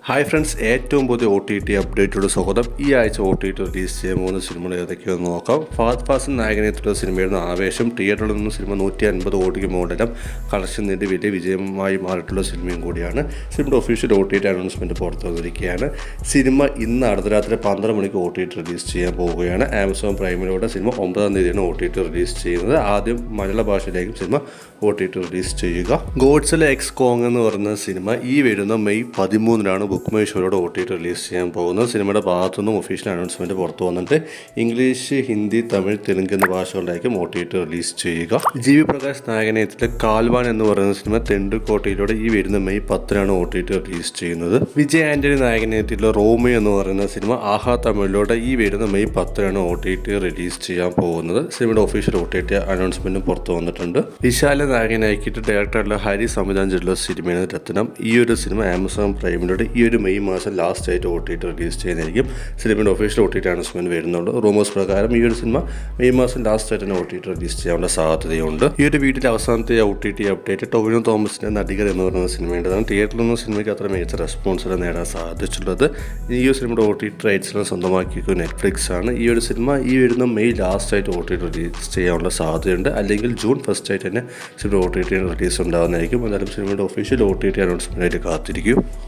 Hi friends, ഏറ്റവും പുതിയ OTT അപ്ഡേറ്റോട് സ്വാഗതം. ഈ ആഴ്ച OTT റിലീസ് ചെയ്യാൻ പോകുന്ന സിനിമകൾ ഏതൊക്കെയെന്ന് നോക്കാം. ഫഹദ് ഫാസിൽ നായകനെത്തിയുള്ള സിനിമയായിരുന്നു ആവേശം. തിയേറ്ററിൽ നിന്ന് സിനിമ 150 കോടിക്ക് മുകളിലും കളക്ഷൻ നേടി വലിയ വിജയമായി മാറിയിട്ടുള്ള സിനിമയും കൂടിയാണ്. സിനിമയുടെ ഒഫീഷ്യൽ OTT അനൗൺസ്മെൻറ്റ് പുറത്തു വന്നിരിക്കുകയാണ്. സിനിമ ഇന്ന് അർദ്ധരാത്രി 12 മണിക്ക് OTT റിലീസ് ചെയ്യാൻ പോവുകയാണ്. ആമസോൺ പ്രൈമിലൂടെ സിനിമ 9-ാം തീയതിയാണ് OTT റിലീസ് ചെയ്യുന്നത്. ആദ്യം മലയാള ഭാഷയിലേക്കും സിനിമ OTT റിലീസ് ചെയ്യുക. ഗോഡ്സിലെ എക്സ് കോങ് എന്ന് പറയുന്ന സിനിമ ഈ വരുന്ന മെയ് 13-നാണ് ബുക്ക് മൈ ഷോയുടെ OTT റിലീസ് ചെയ്യാൻ പോകുന്നത്. സിനിമയുടെ ഭാഗത്തുനിന്നും ഒഫീഷ്യൽ അനൗൺസ്മെൻറ്റ് പുറത്തു വന്നിട്ട് ഇംഗ്ലീഷ്, ഹിന്ദി, തമിഴ്, തെലുങ്ക് എന്ന ഭാഷകളിലായിരിക്കും OTT റിലീസ് ചെയ്യുക. ജി.വി. പ്രകാശ് നായകനെത്തിലെ കാൽവാൻ എന്ന് പറയുന്ന സിനിമ തെണ്ടുകോട്ടയിലൂടെ ഈ വരുന്ന മെയ് 10-നാണ് OTT റിലീസ് ചെയ്യുന്നത്. വിജയ് ആന്റണി നായകനെത്തിയുള്ള റോമിയോ എന്ന് പറയുന്ന സിനിമ ആഹാ തമിഴിലൂടെ ഈ വരുന്ന മെയ് 10-നാണ് OTT റിലീസ് ചെയ്യാൻ പോകുന്നത്. സിനിമയുടെ ഒഫീഷ്യൽ OTT അനൗൺസ്മെൻറ്റും പുറത്തു വന്നിട്ടുണ്ട്. വിശാല നായകനാക്കിയിട്ട് ഡയറക്ടറുള്ള ഹരി സംവിധാനം ചെയ്തിട്ടുള്ള സിനിമയാണ് രത്നം. ഈ ഒരു സിനിമ ആമസോൺ പ്രൈമിലൂടെ ഈ ഒരു മെയ് മാസം ലാസ്റ്റ് ആയിട്ട് OTT റിലീസ് ചെയ്യുന്നതായിരിക്കും. സിനിമയുടെ ഒഫീഷ്യൽ OTT അനൗൺസ്മെൻറ്റ് വരുന്നുണ്ട്. റൂമേഴ്സ് പ്രകാരം ഈ ഒരു സിനിമ മെയ് മാസം ലാസ്റ്റ് ആയിട്ട് തന്നെ OTT റിലീസ് ചെയ്യാനുള്ള സാധ്യതയുണ്ട്. ഈ ഒരു വീട്ടിലെ അവസാനത്തെ OTT അപ്ഡേറ്റ് ടൊവിനോ തോമസിൻ്റെ നടികർ എന്ന് പറയുന്ന സിനിമയുടേതാണ്. തിയേറ്ററിൽ നിന്ന് സിനിമയ്ക്ക് അത്ര മികച്ച റെസ്പോൺസ് നേടാൻ സാധിച്ചിട്ടുള്ളത്. ഈ ഒരു സിനിമയുടെ OTT റൈറ്റ്സിനെ സ്വന്തമാക്കിയ നെറ്റ്ഫ്ലിക്സ് ആണ്. ഈ ഒരു സിനിമ ഈ വരുന്ന മെയ് ലാസ്റ്റ് ആയിട്ട് OTT റിലീസ് ചെയ്യാനുള്ള സാധ്യതയുണ്ട്. അല്ലെങ്കിൽ ജൂൺ ഫസ്റ്റ് ആയിട്ട് തന്നെ സിനിമ OTT റിലീസ് ഉണ്ടാകുന്നതായിരിക്കും. എന്നാലും സിനിമയുടെ ഒഫീഷ്യൽ OTT അനൗൺസ്മെൻറ്റായിട്ട് കാത്തിരിക്കും.